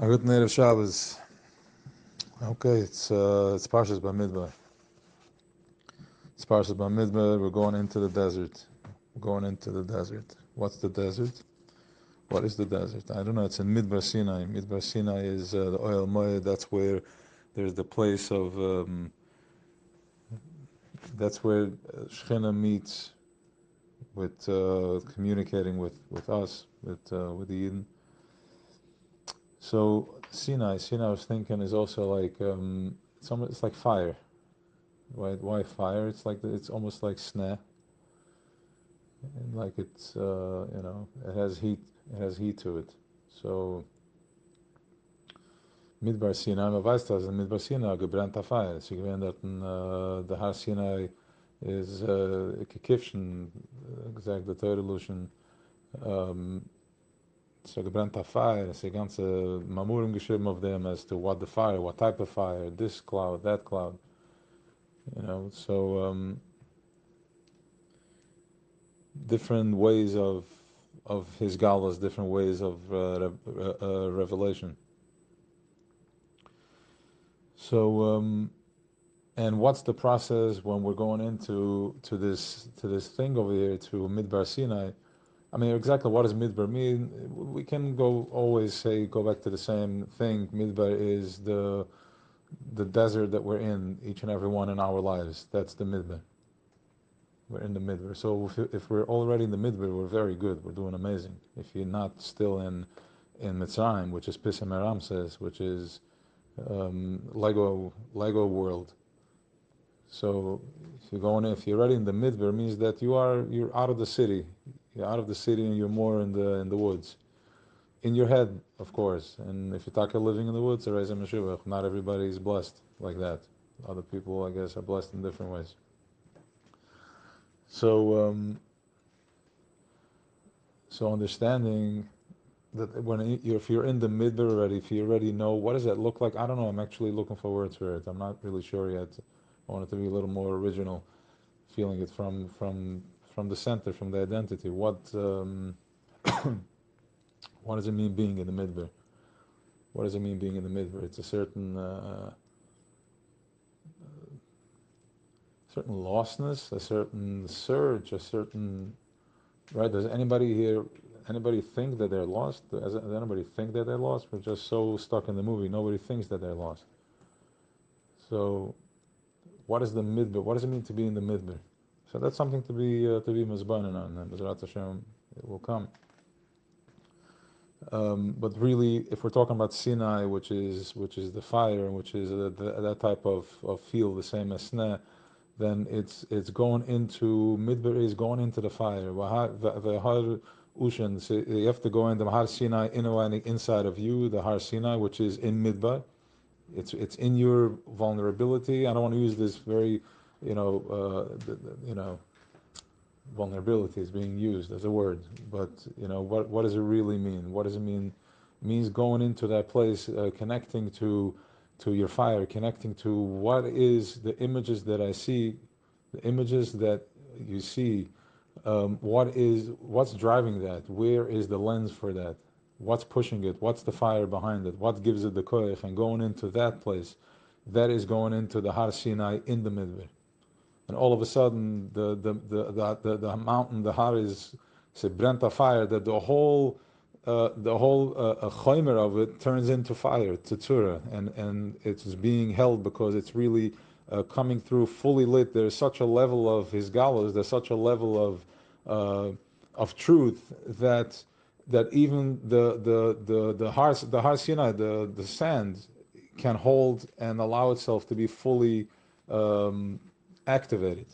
A good native Shabbos. Okay, it's Parshas Bamidbar. It's Parshas Bamidbar. We're going into the desert. We're going into the desert. What's the desert? What is the desert? I don't know. It's in Midbar Sinai. Midbar Sinai is the Oil Moed. That's where there's the place of. That's where Shechina meets with communicating with us, with the Eden. So Sinai, I was thinking, is also like it's like fire. Right? Why fire? It's almost like sneh, and like it's it has heat. It has heat to it. So Midbar Sinai, man weiß das, in Midbar Sinai gebrannter Feuer. Sie gewähnt dort der Har Sinai is gekifschen, gesagt der Teure Luschen, so gebrannter Feuer. Es ist ganze Mamurim geschrieben auf dem as to what the fire, what type of fire, this cloud, that cloud. So different ways of his galas, different ways of revelation. So and what's the process when we're going into this thing over here to Midbar Sinai? I mean, exactly what does Midbar mean? We can go back to the same thing. Midbar is the desert that we're in, each and every one in our lives. That's the Midbar. We're in the Midbar. So if we're already in the Midbar, we're very good. We're doing amazing. If you're not still in Mitzrayim, which is Pisam Aram says, which is Lego world. So if you're already in the Midbar, it means that you're out of the city. You're out of the city and you're more in the woods. In your head, of course. And if you're talking living in the woods, not everybody is blessed like that. Other people, I guess, are blessed in different ways. So understanding that if you're in the Midbar already, if you already know, what does that look like? I don't know. I'm actually looking for words for it. I'm not really sure yet. I want it to be a little more original, feeling it from the center, from the identity. What what does it mean being in the Midbar? What does it mean being in the Midbar? It's a certain lostness, a certain surge, a certain, right? Does anybody think that they're lost? Does anybody think that they're lost? We're just so stuck in the movie. Nobody thinks that they're lost. So what is the Midbar? What does it mean to be in the Midbar? So that's something to be mizbanin on, and B'ezrat Hashem, it will come. But really, if we're talking about Sinai, which is the fire, which is that type of feel, the same as sneh, then it's going into Midbar, is going into the fire. The Har Ushan, so you have to go in the Har Sinai inside of you, the Har Sinai, which is in Midbar. It's in your vulnerability. I don't want to use this very, vulnerability is being used as a word, but what does it really mean? What does it mean? It means going into that place, connecting to your fire, connecting to what is the images that I see, the images that you see. What's driving that? Where is the lens for that? What's pushing it? What's the fire behind it? What gives it the koyach? And going into that place, that is going into the Har Sinai in the Midbar. And all of a sudden, the mountain, the Har is brenta fire. That the whole chaymer of it turns into fire, tzura, and it's being held because it's really coming through fully lit. There's such a level of his gallows. There's such a level of truth that even the Har Sinai, the sand, can hold and allow itself to be fully activated.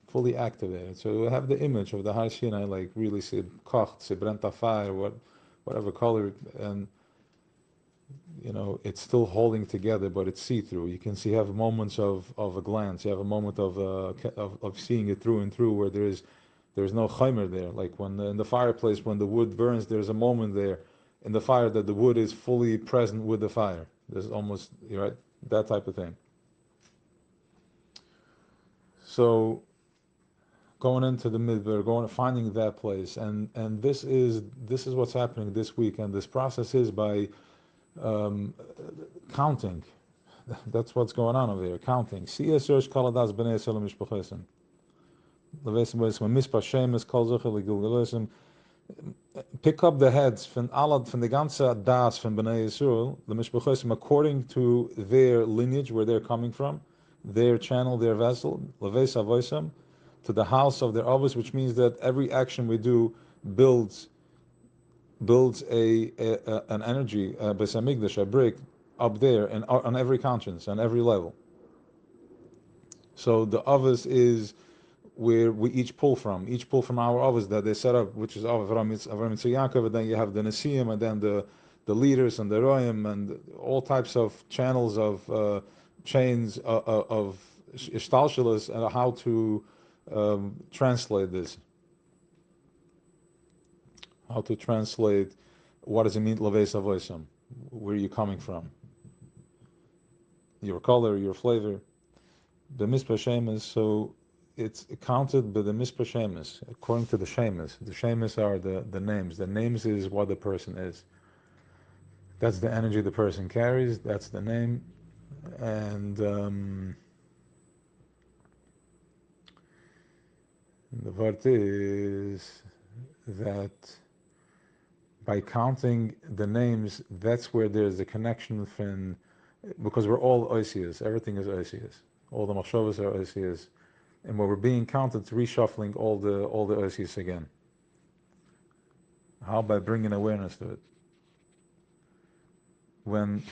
Fully activated. So we have the image of the Har Sinai, like really kocht, brenta fire, whatever color, and it's still holding together, but it's see-through. You can have moments of a glance. You have a moment of seeing it through and through, where there's no chaymer there. Like in the fireplace, when the wood burns, there's a moment there in the fire that the wood is fully present with the fire. There's almost, right, that type of thing. So going into the Midbar, finding that place, and this is what's happening this week, and this process is by Counting. That's what's going on over here. Counting. Siyasur kaladas b'nei Yisrael mishpachesim. Levesim b'nei mispa shemes kol zocher legilgalesim. Pick up the heads from the ganze das from Bnei Yisrael, the mishpachesim, according to their lineage, where they're coming from, their channel, their vessel, leves avoisam, to the house of their avos, which means that every action we do builds an energy, Beis Hamikdash, a brick up there, and on every conscience, on every level. So the avos is where we each pull from our avos that they set up, which is Avram Yaakov, and then you have the Nesiim, and then the leaders and the Royim, and all types of channels of chains of Ishtalshalas, and how to translate this. How to translate what does it mean, Leves Avoisam? Where are you coming from? Your color, your flavor. The Mispah Shemes, so it's counted by the Mispah Shemes, according to the Shemes. The Shemes are the names. The names is what the person is. That's the energy the person carries, that's the name. And the word is that by counting the names, that's where there's a connection within, because we're all Oisias, everything is Oisias. All the Machshavas are Oisias. And when we're being counted, it's reshuffling all the Oisias again. How? By bringing awareness to it. When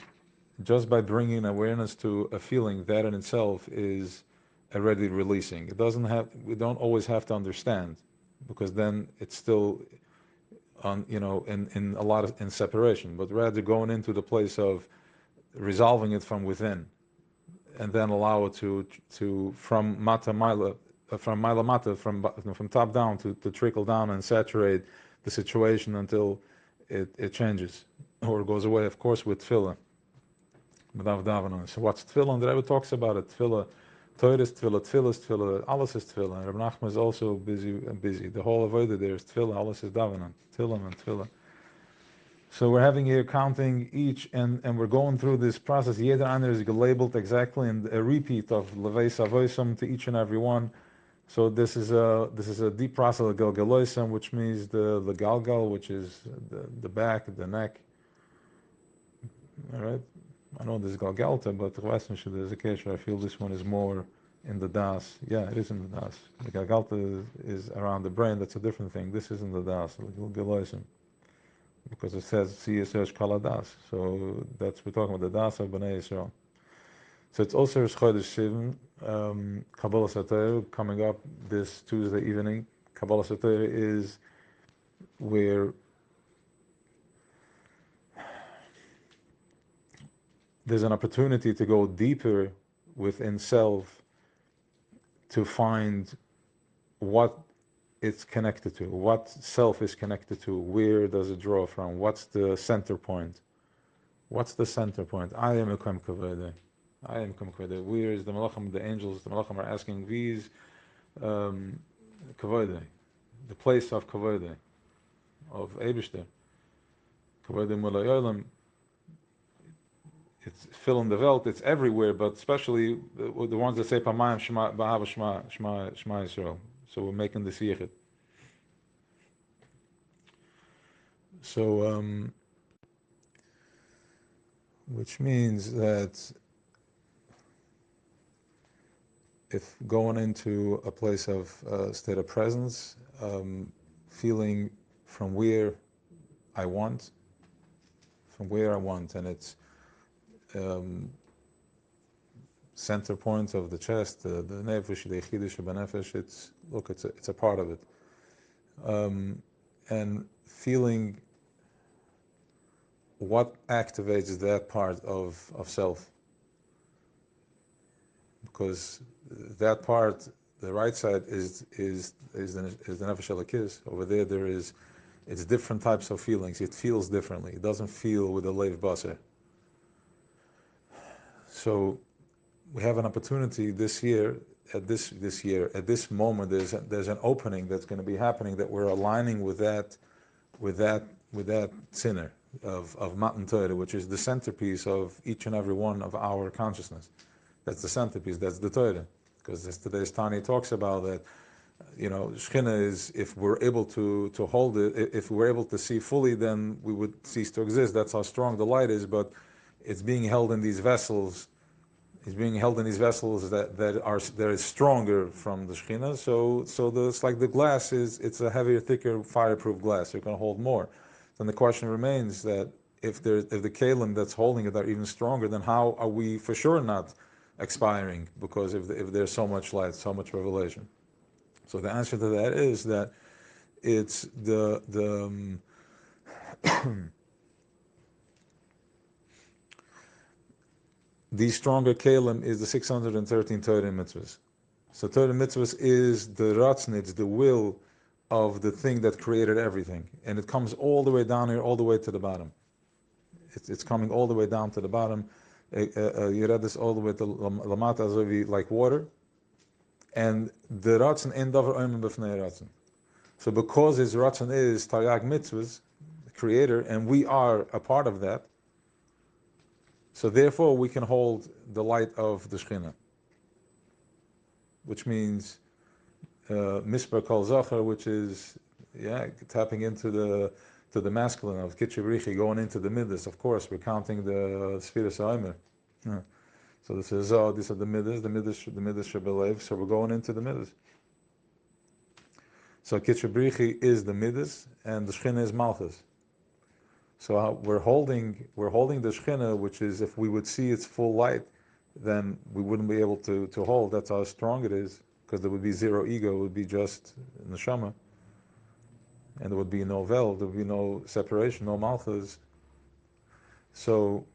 just by bringing awareness to a feeling, that in itself is already releasing. We don't always have to understand, because then it's still on, in a lot of in separation, but rather going into the place of resolving it from within, and then allow it to from mata mila, from mila mata, from top down to trickle down and saturate the situation until it changes or goes away. Of course, with tefillah. So what's tefillah? And the Rebbe talks about it. Tefillah, Torah is tefillah, tefillah is tefillah, alles is tefillah. And Rebbe Nachman is also busy. The whole avodah there is tefillah, alles is davening, tefillah and tefillah. So we're having here counting each, and we're going through this process. Jeder einer is labeled exactly, and a repeat of leveis avoisam to each and every one. So this is a deep process of galgaloisam, which means the galgal, which is the back, the neck. All right. I know there's Galgalta, but there's a case where I feel this one is more in the das. Yeah, it is in the das. The Galgalta is around the brain, that's a different thing. This is in the das, because it says Siyasur Kala Das. So we're talking about the das of Bnei Yisrael. So it's also Rosh Chodesh Sivan, Kabbalah Satayr, coming up this Tuesday evening. Kabbalah Satayr is where there's an opportunity to go deeper within self, to find what it's connected to, what self is connected to, where does it draw from, what's the center point. What's the center point? I am a Kam Kavede. I am Kam Kavede. Where is the Malachim, the angels, the Malachim are asking, Viz Kavede, the place of Kavede, of Eibishter. Kavede Mulayolam. It's filling the Welt, it's everywhere, but especially the ones that say Pamayim Shema Ba'ava Shema Yisrael. So we're making this yichud. So, which means that if going into a place of state of presence, feeling from where I want, and it's center point of the chest, the nefesh, the chidush benefesh. It's a part of it, and feeling what activates that part of self, because that part, the right side, is the nefesh elokis. Over there it's different types of feelings. It feels differently. It doesn't feel with the leiv basar. So we have an opportunity this year, at this moment, there's an opening that's going to be happening, that we're aligning with that sinner, of Matan Torah, which is the centerpiece of each and every one of our consciousness. That's the centerpiece. That's the Torah. Because today's Tanya talks about that. Shechina is, if we're able to hold it, if we're able to see fully, then we would cease to exist. That's how strong the light is. But it's being held in these vessels. It's being held in these vessels that is stronger from the Shechina. It's like the glass it's a heavier, thicker, fireproof glass. It can hold more. Then the question remains that if the kalim that's holding it are even stronger, then how are we for sure not expiring? Because if there's so much light, so much revelation. So the answer to that is that it's the stronger kalim is the 613 Torah mitzvahs. So Torah mitzvahs is the ratzon, it's the will of the thing that created everything, and it comes all the way down here, all the way to the bottom. It's coming all the way down to the bottom. You read this all the way to lamata azovi, like water, and the ratzon in davar omen b'fnei ratzon. So because his ratzon is taryag mitzvahs, the creator, and we are a part of that, so therefore we can hold the light of the Shechina, which means Mispar Kol Zachar, which is tapping into the masculine of Kitchebrichi, going into the Midas. Of course, we're counting the Spheres Omer. So this is these are the Midas Shebelev. So we're going into the Midas. So Kitchebrichi is the Midas, and the Shechina is Malchus. So we're holding the Shechina, which is, if we would see its full light, then we wouldn't be able to hold. That's how strong it is, because there would be zero ego. It would be just neshama, and there would be no veil. There would be no separation, no malchus. So,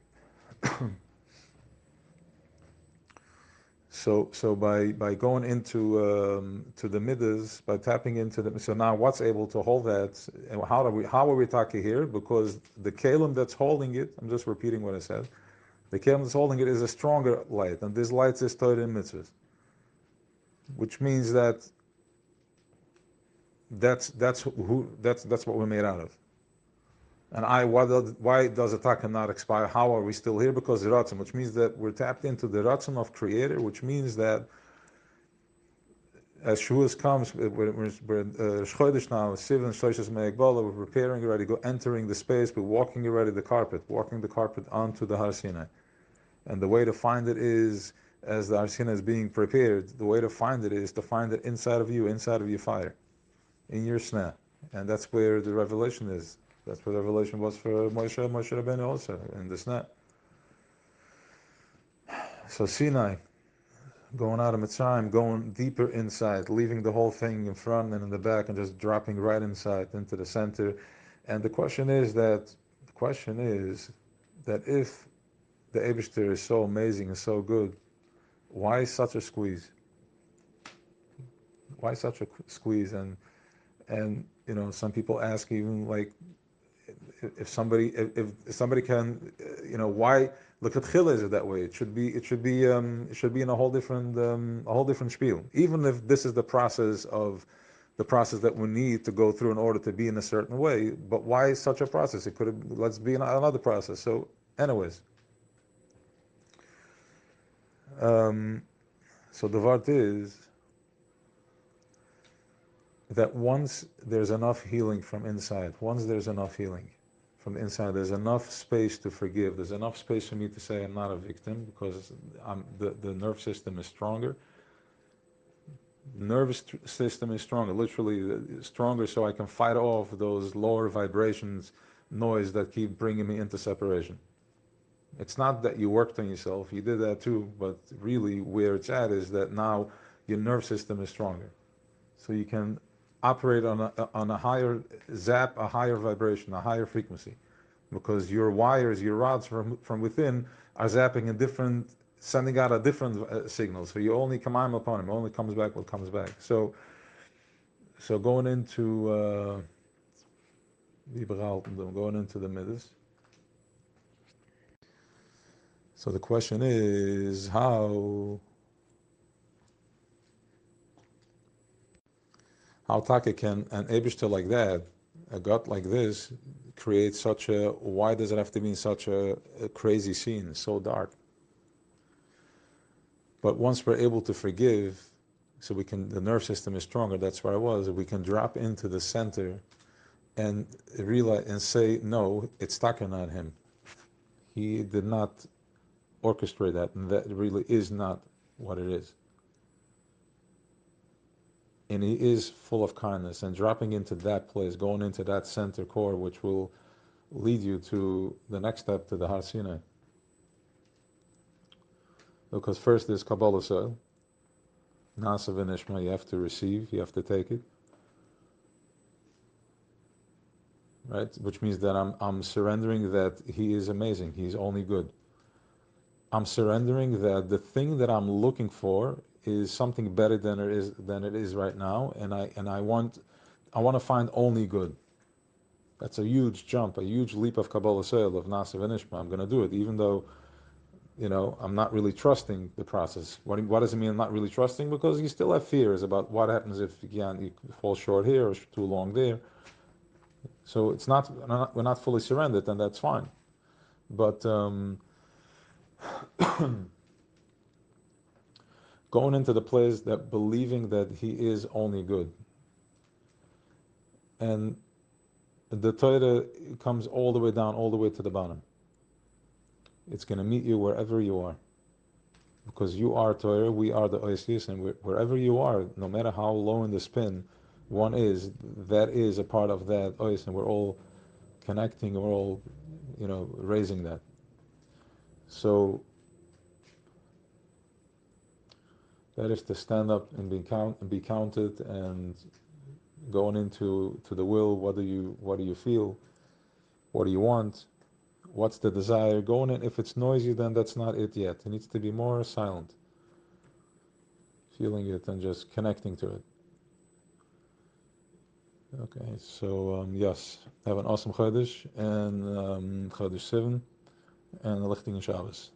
so by going into to the midas, by tapping into the, so now what's able to hold that? And how are we talking here? Because the kalim that's holding it, I'm just repeating what I said. The kalim that's holding it is a stronger light, and this light is Torah and mitzvahs, which means that that's what we're made out of. And why does a taka not expire? How are we still here? Because the ratzon, which means that we're tapped into the ratzon of Creator, which means that as Shavuos comes, we're Chodesh now, Sivan Shloshis Me'ekbala, we're preparing already, entering the space, we're walking already walking the carpet onto the Har Sinai. And the way to find it is, as the Har Sinai is being prepared, the way to find it is to find it inside of your fire, in your sneh. And that's where the revelation is. That's what the revelation was for Moshe Rabbeinu also, in the sneh. So Sinai, going out of Mitzrayim, going deeper inside, leaving the whole thing in front and in the back, and just dropping right inside into the center. And the question is that if the Eibishter is so amazing and so good, why such a squeeze? Why such a squeeze? And some people ask, even like, if somebody can, why look at Chila is it that way? It should be in a whole different spiel. Even if this is the process that we need to go through in order to be in a certain way, but why such a process? It could have, let's be in another process. So anyways, so the vart is that once there's enough healing from inside, once there's enough healing from the inside, there's enough space to forgive. There's enough space for me to say I'm not a victim, because the nerve system is stronger. The nervous system is stronger, literally stronger, so I can fight off those lower vibrations, noise that keep bringing me into separation. It's not that you worked on yourself, you did that too, but really where it's at is that now your nerve system is stronger. So you can operate on a higher zap, a higher vibration, a higher frequency, because your wires, your rods from within are zapping sending out a different signal. So you only command upon him, only comes back what comes back. So going into the Midas. So the question is, how Taka can an Eibishter like that, a God like this, create such a, why does it have to be in such a crazy scene, so dark? But once we're able to forgive, so we can, the nerve system is stronger, that's where I was, we can drop into the center and realize and say, no, it's stuck on him. He did not orchestrate that, and that really is not what it is. And he is full of kindness, and dropping into that place, going into that center core, which will lead you to the next step, to the Har Sinai. Because first there's Kabbalah soil, Nasa v'nishma, you have to receive, you have to take it, right? Which means that I'm surrendering that he is amazing, he's only good. I'm surrendering that the thing that I'm looking for is something better than it is right now, and I want to find only good. That's a huge jump, a huge leap of Kabbalah soil, of Nasa v'nishma. I'm going to do it, even though, I'm not really trusting the process. What does it mean I'm not really trusting? Because you still have fears about what happens if you fall short here or too long there. So we're not fully surrendered, and that's fine. But going into the place that believing that he is only good. And the Torah comes all the way down, all the way to the bottom. It's going to meet you wherever you are. Because you are Torah, we are the Oasis, and wherever you are, no matter how low in the spin one is, that is a part of that Oasis, and we're all connecting, we're all, raising that. So that is to stand up and be counted, and going into the will. What do you feel? What do you want? What's the desire? Going in. If it's noisy, then that's not it yet. It needs to be more silent, feeling it and just connecting to it. Okay, so yes, have an awesome Chodesh, and Chodesh 7, and a lichting Shabbos.